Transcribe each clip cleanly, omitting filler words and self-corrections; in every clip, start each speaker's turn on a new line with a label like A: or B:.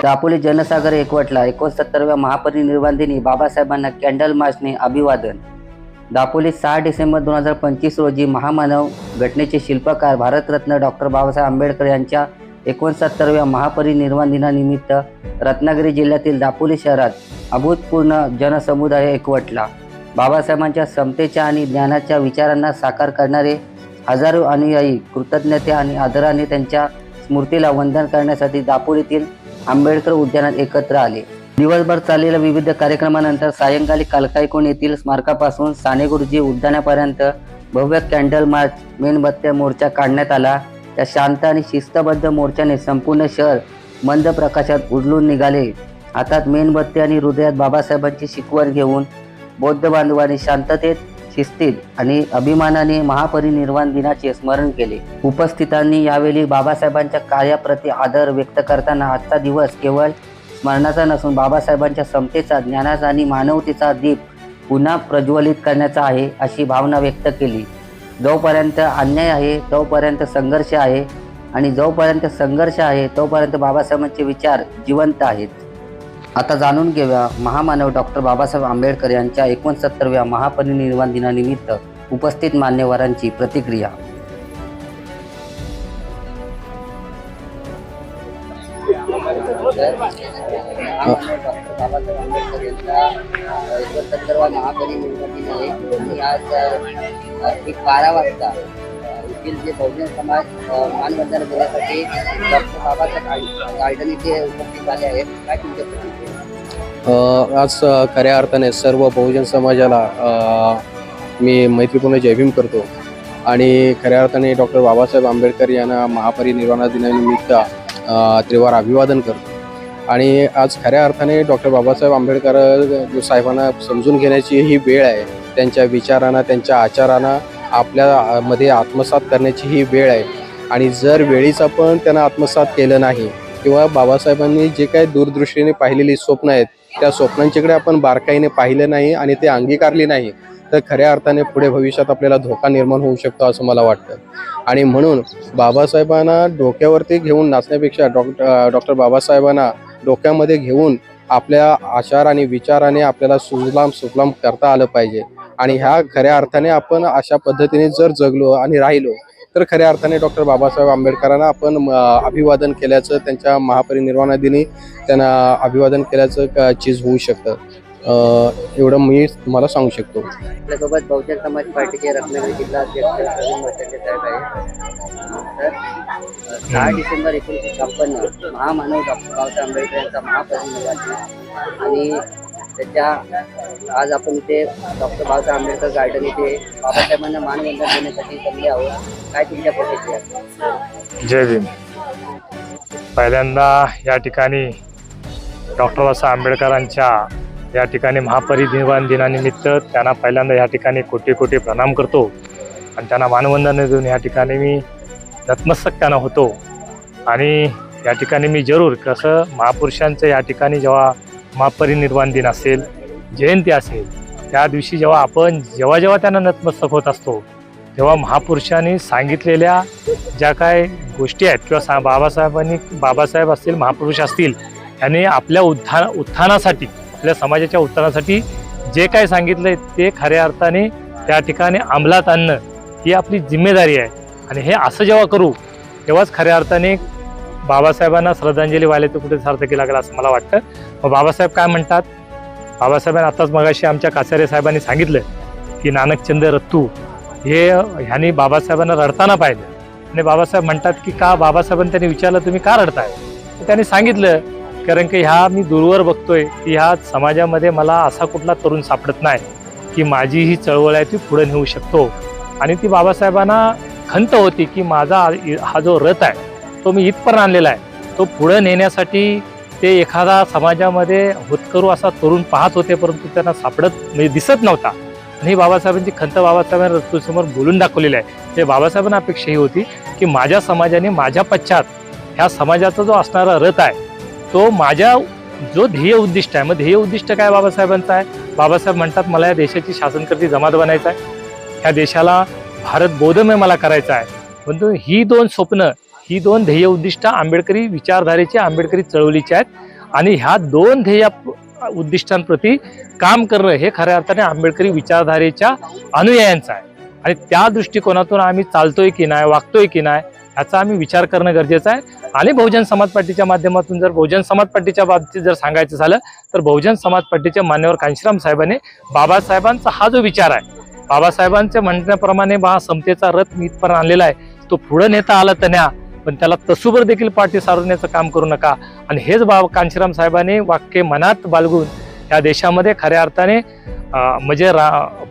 A: दापोली जनसागर एकवटला. 69व्या महापरिनिर्वाण दिनी बाबासाहेबांना कॅन्डल मार्चने अभिवादन. दापोली 6 डिसेंबर 2025 रोजी महामानव घटनेचे शिल्पकार भारतरत्न डॉक्टर बाबासाहेब आंबेडकर यांच्या 69व्या महापरिनिर्वाण दिनानिमित्त रत्नागिरी जिल्ह्यातील दापोली शहरात अभूतपूर्व जनसमुदाय एकवटला. बाबासाहेबांच्या समतेच्या आणि ज्ञानाच्या विचारांना साकार करणारे हजारो अनुयायी कृतज्ञते आणि आदराने त्यांच्या स्मृतीला वंदन करण्यासाठी दापोलीतील आंबेडकर उद्यानात एकत्र आले. दिवसभर चाललेल्या विविध कार्यक्रमानंतर सायंकाळी कलकाईकोन येथील स्मारकापासून साने गुरुजी उद्यानापर्यंत भव्य कॅन्डल मार्च मेणबत्त्या मोर्चा काढण्यात आला. या शांत आणि शिस्तबद्ध मोर्चाने संपूर्ण शहर मंद प्रकाशात उजळून निघाले. हातात मेणबत्ती आणि हृदयात बाबासाहेबांची शिकवण घेऊन बौद्ध बांधवांनी शांततेत, शिस्तीत आणि अभिमानाने महापरिनिर्वाण दिनाचे स्मरण केले. उपस्थितांनी यावेळी बाबासाहेबांच्या कार्याप्रती आदर व्यक्त करताना आजचा दिवस केवळ स्मरणाचा नसून बाबासाहेबांच्या समतेचा, ज्ञानाचा आणि मानवतेचा दीप पुन्हा प्रज्वलित करण्याचा आहे अशी भावना व्यक्त केली. जोपर्यंत अन्याय आहे तोपर्यंत संघर्ष आहे आणि जोपर्यंत संघर्ष आहे तोपर्यंत बाबासाहेबांचे विचार जिवंत आहेत. आता जाणून घेऊया महामानव डॉक्टर बाबासाहेब आंबेडकर यांच्या 69व्या महापरिनिर्वाण दिनानिमित्त उपस्थित मान्यवरांची प्रतिक्रिया. जे बहुजन समाज मानवंदन करण्यासाठी डॉक्टर बाबासाहेब गार्डन इथे उपस्थित झाले आहेत. काय तुमच्या प्रतिक्रिया?
B: आज खऱ्या अर्थाने सर्व बहुजन समाजाला मी मैत्रीपूर्ण जय भीम करतो आणि खऱ्या अर्थाने डॉक्टर बाबासाहेब आंबेडकर यांना महापरिनिर्वाण दिनानिमित्त त्रिवार अभिवादन करतो. आणि आज खऱ्या अर्थाने डॉक्टर बाबासाहेब आंबेडकर साहेबांना समजून घेण्याची ही वेळ आहे. त्यांच्या विचारांना, त्यांच्या आचारांना आपल्यामध्ये आत्मसात करण्याची ही वेळ आहे. आणि जर वेळीच आपण त्यांना आत्मसात केलं नाही किंवा बाबासाहेबांनी जे काही दूरदृष्टीने पाहिलेली स्वप्न आहेत त्या स्वप्नांच्याकडे आपण बारकाईने पाहिलं नाही आणि ते अंगीकारले नाही तर खऱ्या अर्थाने पुढे भविष्यात आपल्याला धोका निर्माण होऊ शकतो असं मला वाटतं. आणि म्हणून बाबासाहेबांना डोक्यावरती घेऊन नाचण्यापेक्षा डॉक्टर बाबासाहेबांना डोक्यामध्ये घेऊन आपल्या आचार आणि विचाराने आपल्याला सुजलाम सुफलाम करता आलं पाहिजे. आणि ह्या खऱ्या अर्थाने आपण अशा पद्धतीने जर जगलो आणि राहिलो तर खऱ्या अर्थाने डॉक्टर बाबासाहेब आंबेडकरांना आपण अभिवादन केल्याचं, त्यांच्या महापरिनिर्वाण दिनी त्यांना अभिवादन केल्याचं चीज होऊ शकतं. एवढं मी तुम्हाला सांगू शकतो.
A: आपल्यासोबत बहुजन समाज पार्टीचे रत्नागिरी जिल्हा अध्यक्ष प्रवीण मच्छाचे साहेब आहेत. तर 6 डिसेंबर 1956 महामानव डॉक्टर बाबासाहेब आंबेडकर यांचा महापरिनिर्वाण दिन आणि त्याच्या आज आपण इथे डॉक्टर बाबासाहेब आंबेडकर गार्डन इथे बाबासाहेबांना मानवंदन देण्यासाठी जमले आहोत. काय तुमच्या प्रतिक्रिया?
C: जय भीम. पहिल्यांदा या ठिकाणी डॉक्टर बाबासाहेब आंबेडकरांच्या या ठिकाणी महापरिनिर्वाण दिनानिमित्त त्यांना पहिल्यांदा या ठिकाणी कोटी कोटी प्रणाम करतो आणि त्यांना मानवंदन देऊन या ठिकाणी मी नतमस्तक त्यांना होतो. आणि या ठिकाणी मी जरूर कसं महापुरुषांचं या ठिकाणी जेव्हा महापरिनिर्वाण दिन असेल, जयंती असेल, त्या दिवशी जेव्हा त्यांना नतमस्तक होत असतो तेव्हा महापुरुषांनी सांगितलेल्या ज्या काय गोष्टी आहेत किंवा बाबासाहेब असतील, महापुरुष असतील, यांनी आपल्या उत्थानासाठी, आपल्या समाजाच्या उत्थानासाठी जे काय सांगितलंय ते खऱ्या अर्थाने त्या ठिकाणी अंमलात आणणं ही आपली जिम्मेदारी आहे. आणि हे असं जेव्हा करू तेव्हाच खऱ्या अर्थाने बाबासाहेबांना श्रद्धांजली व्हायला कुठे सार्थकी लागेल असं मला वाटतं. मग बाबासाहेब काय म्हणतात? बाबासाहेबांनी आताच मगाशी आमच्या कासारे साहेबांनी सांगितलं की नानकचंद रत्तू ह्यांनी बाबासाहेबांना रडताना पाहिलं आणि बाबासाहेब म्हणतात की का बाबासाहेबांनी त्यांनी विचारलं तुम्ही का रडताय? त्यांनी सांगितलं कारण की मी दूरवर बघतोय की ह्या समाजामध्ये मला असा कुठला तरुण सापडत नाही की माझी ही चळवळ आहे ती पुढे नेऊ शकतो. आणि ती बाबासाहेबांना खंत होती की माझा हा जो रथ आहे तो मी इथपर्यंत आणलेला आहे, तो पुढे नेण्यासाठी ते एखादा समाजामध्ये होतकरू असा तरुण पाहत होते परंतु त्यांना म्हणजे दिसत नव्हता. आणि ही बाबासाहेबांची खंत बाबासाहेबांनी रत्तूसमोर बोलून दाखवलेली आहे. ते बाबासाहेबांना अपेक्षा ही होती की माझ्या समाजाने माझ्या पश्चात ह्या समाजाचा जो असणारा रथ आहे तो माझ्या जो ध्येय उद्दिष्ट आहे. मग ध्येय उद्दिष्ट काय बाबासाहेबांचं आहे? बाबासाहेब म्हणतात मला या देशाची शासनकर्ती जमात बनायचं आहे, ह्या देशाला भारत बौद्धमय मला करायचा आहे. परंतु ही दोन स्वप्न, ही दोन ध्येय उद्दिष्ट आंबेडकरी विचारधारेचे, आंबेडकरी चळवळीचे आहेत. आणि ह्या दोन ध्येय उद्दिष्टांप्रती काम करणं हे खऱ्या अर्थाने आंबेडकरी विचारधारेच्या अनुयायांचं आहे. आणि त्या दृष्टिकोनातून आम्ही चालतोय की नाही, वागतोय की नाही, याचा आम्ही विचार करणं गरजेचं आहे. आणि बहुजन समाज पार्टीच्या माध्यमातून जर बहुजन समाज पार्टीच्या बाबतीत जर सांगायचं झालं तर बहुजन समाज पार्टीचे मान्यवर कांशीराम साहेबांनी बाबासाहेबांचा हा जो विचार आहे, बाबासाहेबांच्या म्हणण्याप्रमाणे समतेचा रथ मी इथपर्यंत आणलेला आहे, तो पुढे नेता आला तर न्या, पण त्याला तसूभर देखील पाठी सारवण्याचं काम करू नका. आणि हेच कांशीराम साहेबांनी वाक्य मनात बाळगून या देशामध्ये खऱ्या अर्थाने म्हणजे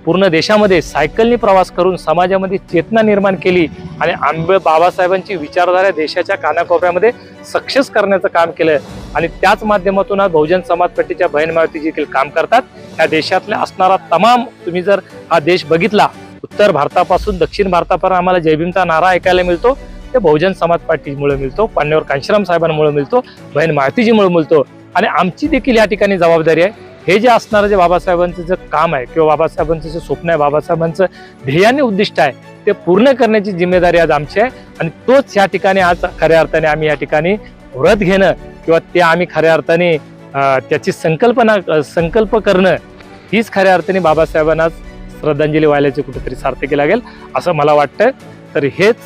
C: पूर्ण देशामध्ये सायकलनी प्रवास करून समाजामध्ये चेतना निर्माण केली आणि बाबासाहेबांची विचारधारा देशाच्या कानाकोपऱ्यामध्ये सक्सेस करण्याचं काम केलं. आणि त्याच माध्यमातून आज बहुजन समाज पार्टीच्या बहीण मावती देखील काम करतात. या देशातल्या असणारा तमाम, तुम्ही जर हा देश बघितला, उत्तर भारतापासून दक्षिण भारतापर्यंत आम्हाला जय भीमचा नारा ऐकायला मिळतो, ते बहुजन समाज पार्टीमुळे मिळतो, मान्यवर कांशीराम साहेबांमुळे मिळतो, बहीण माळतीजीमुळे मिळतो. आणि आमची देखील या ठिकाणी जबाबदारी आहे, हे जे असणारं जे बाबासाहेबांचं जे काम आहे किंवा बाबासाहेबांचं जे स्वप्न आहे, बाबासाहेबांचं ध्येयाने उद्दिष्ट आहे, ते पूर्ण करण्याची जिम्मेदारी आज आमची आहे. आणि तोच या ठिकाणी आज खऱ्या अर्थाने आम्ही या ठिकाणी व्रत घेणं किंवा ते आम्ही खऱ्या अर्थाने त्याची संकल्प करणं, हीच खऱ्या अर्थाने बाबासाहेबांना श्रद्धांजली व्हायलाची कुठेतरी सार्थकी लागेल असं मला वाटतं. तर हेच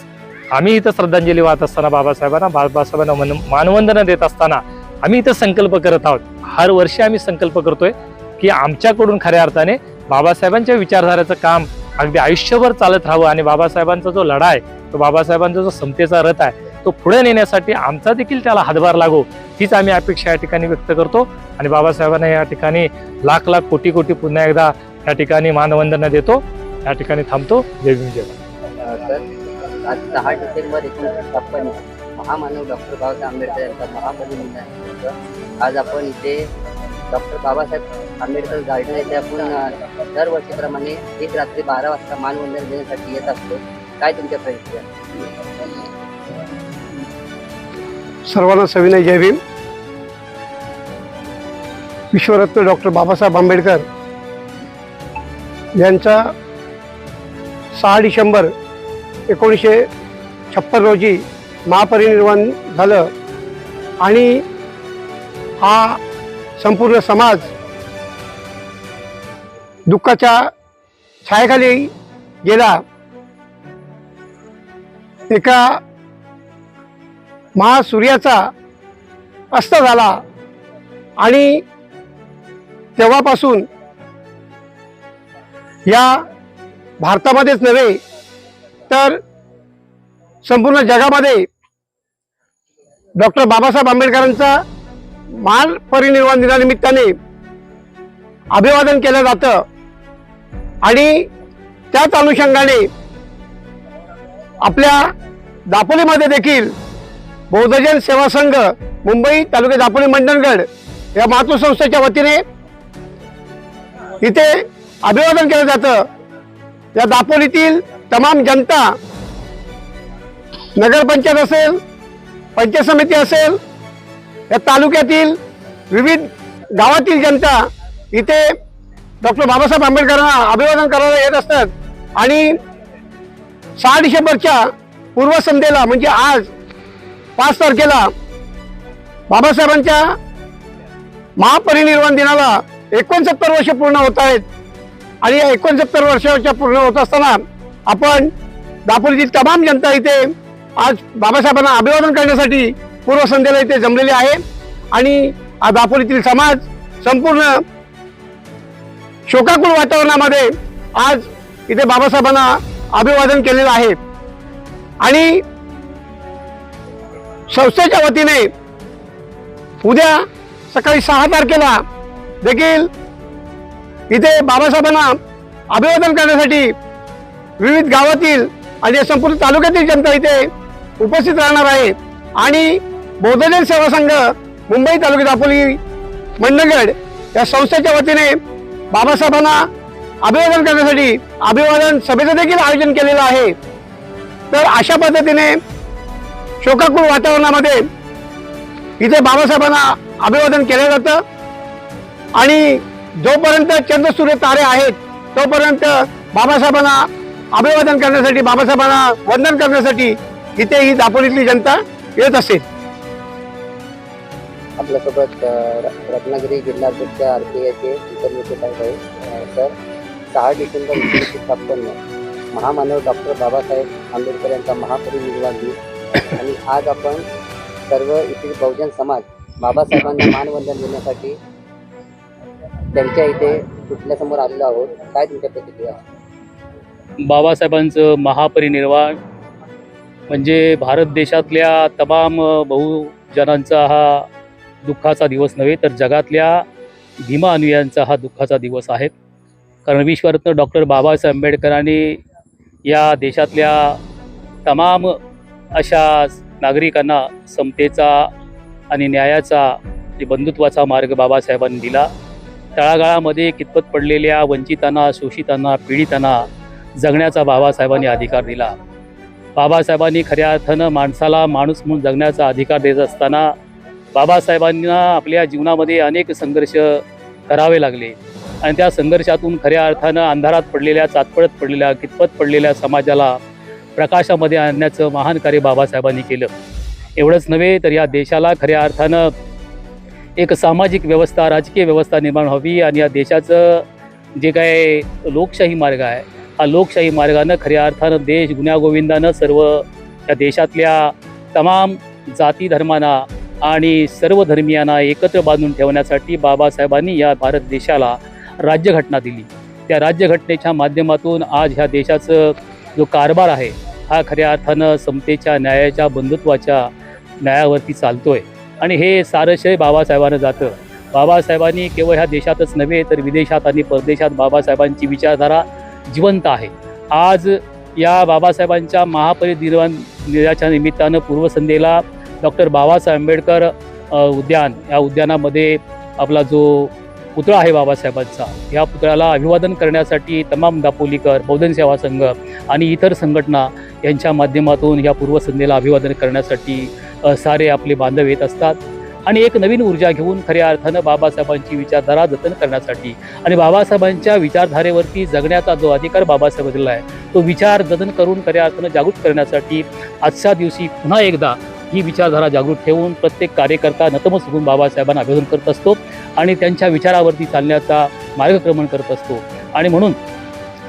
C: आम्ही इथं श्रद्धांजली वाहत असताना बाबासाहेबांना मानवंदना देत असताना आम्ही इथं संकल्प करत आहोत. हर वर्षी आम्ही संकल्प करतोय की आमच्याकडून खऱ्या अर्थाने बाबासाहेबांच्या विचारधारेचं काम अगदी आयुष्यभर चालत राहावं आणि बाबासाहेबांचा जो लढा आहे, तो बाबासाहेबांचा जो समतेचा रथ आहे, तो पुढे नेण्यासाठी आमचा देखील त्याला हातभार लागो, हीच आम्ही अपेक्षा या ठिकाणी व्यक्त करतो. आणि बाबासाहेबांना या ठिकाणी लाख लाख कोटी कोटी पुन्हा एकदा या ठिकाणी मानवंदना देतो. या ठिकाणी थांबतो. जय भीम जय भारत.
A: आज 6 डिसेंबर 1956 महामानव डॉक्टर बाबासाहेब आंबेडकर यांचा महापरिनिर्वाण. आज आपण इथे डॉक्टर बाबासाहेब आंबेडकर गार्डन येथे आपण दरवर्षीप्रमाणे एक रात्री 12 वाजता मानवंदन देण्यासाठी येत असतो. काय तुमच्या प्रतिक्रिया?
D: सर्वांना सविनय जय भीम. विश्वरत्न डॉक्टर बाबासाहेब आंबेडकर यांचा 6 डिसेंबर 1956 रोजी महापरिनिर्वाण झालं आणि हा संपूर्ण समाज दुःखाच्या छायेखाली गेला. एका महासूर्याचा अस्त झाला आणि तेव्हापासून या भारतामध्येच नव्हे तर संपूर्ण जगामध्ये डॉक्टर बाबासाहेब आंबेडकरांचा महापरिनिर्वाण दिनानिमित्ताने अभिवादन केलं जातं. आणि त्याच अनुषंगाने आपल्या दापोलीमध्ये देखील बौद्धजन सेवा संघ मुंबई तालुका दापोली मंडणगड या मातृसंस्थेच्या वतीने इथे अभिवादन केलं जातं. या दापोलीतील तमाम जनता, नगरपंचायत असेल, पंचायत समिती असेल, या तालुक्यातील विविध गावातील जनता इथे डॉक्टर बाबासाहेब आंबेडकरांना अभिवादन करायला येत असतात. आणि 6 डिसेंबरच्या पूर्वसंध्येला म्हणजे आज 5 तारखेला बाबासाहेबांच्या महापरिनिर्वाण दिनाला 69 वर्ष पूर्ण होत आहेत. आणि या 69 वर्षाच्या पूर्ण होत असताना आपण दापोलीतील तमाम जनता इथे आज बाबासाहेबांना अभिवादन करण्यासाठी पूर्वसंध्येला इथे जमलेले आहे. आणि आज दापोलीतील समाज संपूर्ण शोकाकुल वातावरणामध्ये आज इथे बाबासाहेबांना अभिवादन केलेलं आहे. आणि संस्थेच्या वतीने उद्या सकाळी 6 तारखेला देखील इथे बाबासाहेबांना अभिवादन करण्यासाठी विविध गावातील आणि संपूर्ण तालुक्यातील जनता इथे उपस्थित राहणार आहे. आणि बौद्धजन सेवा संघ मुंबई तालुका दापोली मंडणगड या संस्थेच्या वतीने बाबासाहेबांना अभिवादन करण्यासाठी अभिवादन सभेचं देखील आयोजन केलेलं आहे. तर अशा पद्धतीने शोकाकुल वातावरणामध्ये इथे बाबासाहेबांना अभिवादन केलं जातं. आणि जोपर्यंत चंद्र सूर्य तारे आहेत तोपर्यंत बाबासाहेबांना अभिवादन करण्यासाठी, बाबासाहेबांना वंदन करण्यासाठी इथे ही दापोलीतली जनता येत असेल.
A: आपल्यासोबत रत्नागिरी जिल्हाध्यक्ष RPIचे इतर नेते साहेब आहेत. सर, 6 डिसेंबर 1956 महामानव डॉक्टर बाबासाहेब आंबेडकर यांचा महापरिनिर्वाण दिन आणि आज आपण सर्व इथे बहुजन समाज बाबासाहेबांना मानवंदन देण्यासाठी त्यांच्या इथे पुतळ्यासमोर आलेलो आहोत. काय तुमच्या प्रतिक्रिया?
E: बाबासाहेबांचं महापरिनिर्वाण म्हणजे भारत देशातल्या तमाम बहुजनांचा हा दुःखाचा दिवस नव्हे तर जगातल्या भीमा अनुयायांचा हा दुःखाचा दिवस आहे. कारण विश्वरत्न डॉक्टर बाबासाहेब आंबेडकरांनी या देशातल्या तमाम अशा नागरिकांना समतेचा आणि न्यायाचा बंधुत्वाचा मार्ग बाबासाहेबांनी दिला. तळागाळामध्ये कितपत पडलेल्या वंचितांना, शोषितांना, पीडितांना जगण्याचा बाबासाहेबांनी अधिकार दिला. बाबासाहेबांनी खऱ्या अर्थानं माणसाला माणूस म्हणून जगण्याचा अधिकार देत असताना बाबासाहेबांना आपल्या जीवनामध्ये अनेक संघर्ष करावे लागले आणि त्या संघर्षातून खऱ्या अर्थानं अंधारात पडलेल्या, चाचपडत पडलेल्या, कितपत पडलेल्या समाजाला प्रकाशामध्ये आणण्याचं महान कार्य बाबासाहेबांनी केलं. एवढंच नव्हे तर या देशाला खऱ्या अर्थानं एक सामाजिक व्यवस्था, राजकीय व्यवस्था निर्माण व्हावी आणि या देशाचं जे काय लोकशाही मार्ग आहे हा लोकशाही मार्गानं खऱ्या अर्थानं देश गुण्यागोविंदानं सर्व या देशातल्या तमाम जाती धर्मांना आणि सर्व धर्मियांना एकत्र बांधून ठेवण्यासाठी बाबासाहेबांनी या भारत देशाला राज्यघटना दिली. त्या राज्यघटनेच्या माध्यमातून आज ह्या देशाचं जो कारभार आहे हा खऱ्या अर्थानं समतेच्या, न्यायाच्या, बंधुत्वाच्या न्यायावरती चालतोय आणि हे सारं श्रेय बाबासाहेबांना जातं. बाबासाहेबांनी केवळ ह्या देशातच नव्हे तर विदेशात आणि परदेशात बाबासाहेबांची विचारधारा जिवंत आहे. आज या बाबासाहेबांच्या महापरिनिर्वाण दिनाच्या निमित्तानं पूर्वसंध्येला डॉक्टर बाबासाहेब आंबेडकर उद्यान या उद्यानामध्ये आपला जो पुतळा आहे बाबासाहेबांचा, या पुतळ्याला अभिवादन करण्यासाठी तमाम दापोलीकर, बहुजन सेवा संघ आणि इतर संघटना यांच्या माध्यमातून या पूर्वसंध्येला अभिवादन करण्यासाठी सारे आपले बांधव येत असतात आणि एक नवीन ऊर्जा घेऊन खऱ्या अर्थानं बाबासाहेबांची विचारधारा जतन करण्यासाठी आणि बाबासाहेबांच्या विचारधारेवरती जगण्याचा जो अधिकार बाबासाहेब दिला आहे तो विचार जतन करून खऱ्या अर्थानं जागृत करण्यासाठी आजच्या दिवशी पुन्हा एकदा ही विचारधारा जागृत ठेवून प्रत्येक कार्यकर्ता नतमस्तक होऊन बाबासाहेबांना अभिवादन करत असतो आणि त्यांच्या विचारावरती चालण्याचा मार्गक्रमण करत असतो. आणि म्हणून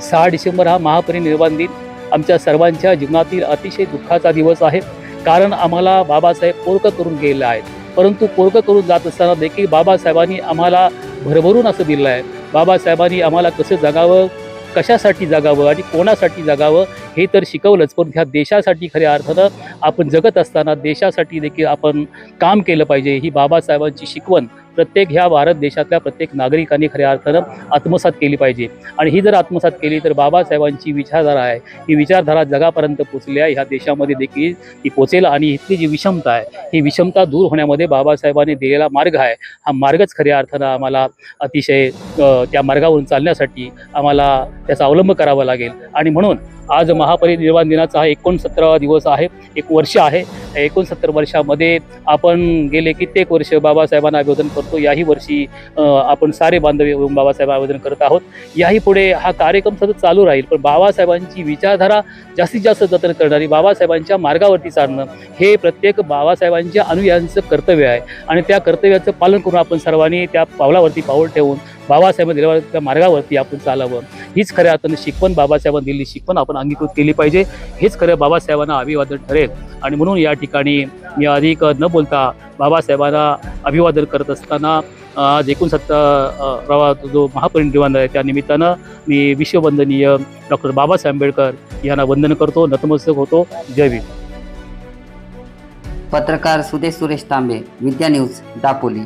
E: 6 डिसेंबर हा महापरिनिर्वाण दिन आमच्या सर्वांच्या जीवनातील अतिशय दुःखाचा दिवस आहे. कारण आम्हाला बाबासाहेब पोरकं करून गेलेले आहेत, परंतु पोरकं करून जात असताना देखील बाबासाहेबांनी आम्हाला भरभरून असं दिलं आहे. बाबासाहेबांनी आम्हाला कसं जगावं, कशासाठी जगावं आणि कोणासाठी जगावं हे तर शिकवलंच, पण ह्या देशासाठी खऱ्या अर्थानं आपण जगत असताना देशासाठी देखील आपण काम केलं पाहिजे ही बाबासाहेबांची शिकवण प्रत्येक ह्या भारत देशातल्या प्रत्येक नागरिकांनी खऱ्या अर्थानं आत्मसात केली पाहिजे. आणि ही जर आत्मसात केली तर बाबासाहेबांची विचारधारा आहे ही विचारधारा जगापर्यंत पोचली आहे, ह्या देशामध्ये देखील ती पोचेल आणि इथली जी विषमता आहे ही विषमता दूर होण्यामध्ये बाबासाहेबांनी दिलेला मार्ग आहे हा मार्गच खऱ्या अर्थानं आम्हाला अतिशय त्या मार्गावरून चालण्यासाठी आम्हाला त्याचा अवलंब करावा लागेल. आणि म्हणून आज महापरिनिर्वाण दिनाचा हा 69वा दिवस आहे, एक वर्ष आहे. 69 वर्षामध्ये आपण गेले कित्येक वर्ष बाबासाहेबांना अभिवादन करतो. याही वर्षी आपण सारे बांधव येऊन बाबासाहेब अभिवादन करत आहोत. याही पुढे हा कार्यक्रम सतत चालू राहील, पण बाबासाहेबांची विचारधारा जास्तीत जास्त जतन करणारी, बाबासाहेबांच्या मार्गावरती चालणं हे प्रत्येक बाबासाहेबांच्या अनुयायांचं कर्तव्य आहे आणि त्या कर्तव्याचं पालन करून आपण सर्वांनी त्या पावलावरती पाऊल ठेवून बाबासाहेब दिलेल्या त्या मार्गावरती आपण चालावं. हीच खऱ्या अर्थानं शिकवण बाबासाहेबांनी दिलेली शिकवण आपण अंगीकृत केली पाहिजे. हेच खरं बाबासाहेबांना अभिवादन ठरेल. आणि म्हणून या ठिकाणी मी अधिक न बोलता बाबासाहेबांना अभिवादन करत असताना आज 69वा जो महापरिनिर्वाण आहे त्या निमित्तानं मी विश्ववंदनीय डॉक्टर बाबासाहेब आंबेडकर यांना वंदन करतो, नतमस्तक होतो. जय भीम.
A: पत्रकार सुदेश सुरेश तांबे, विद्या न्यूज, दापोली.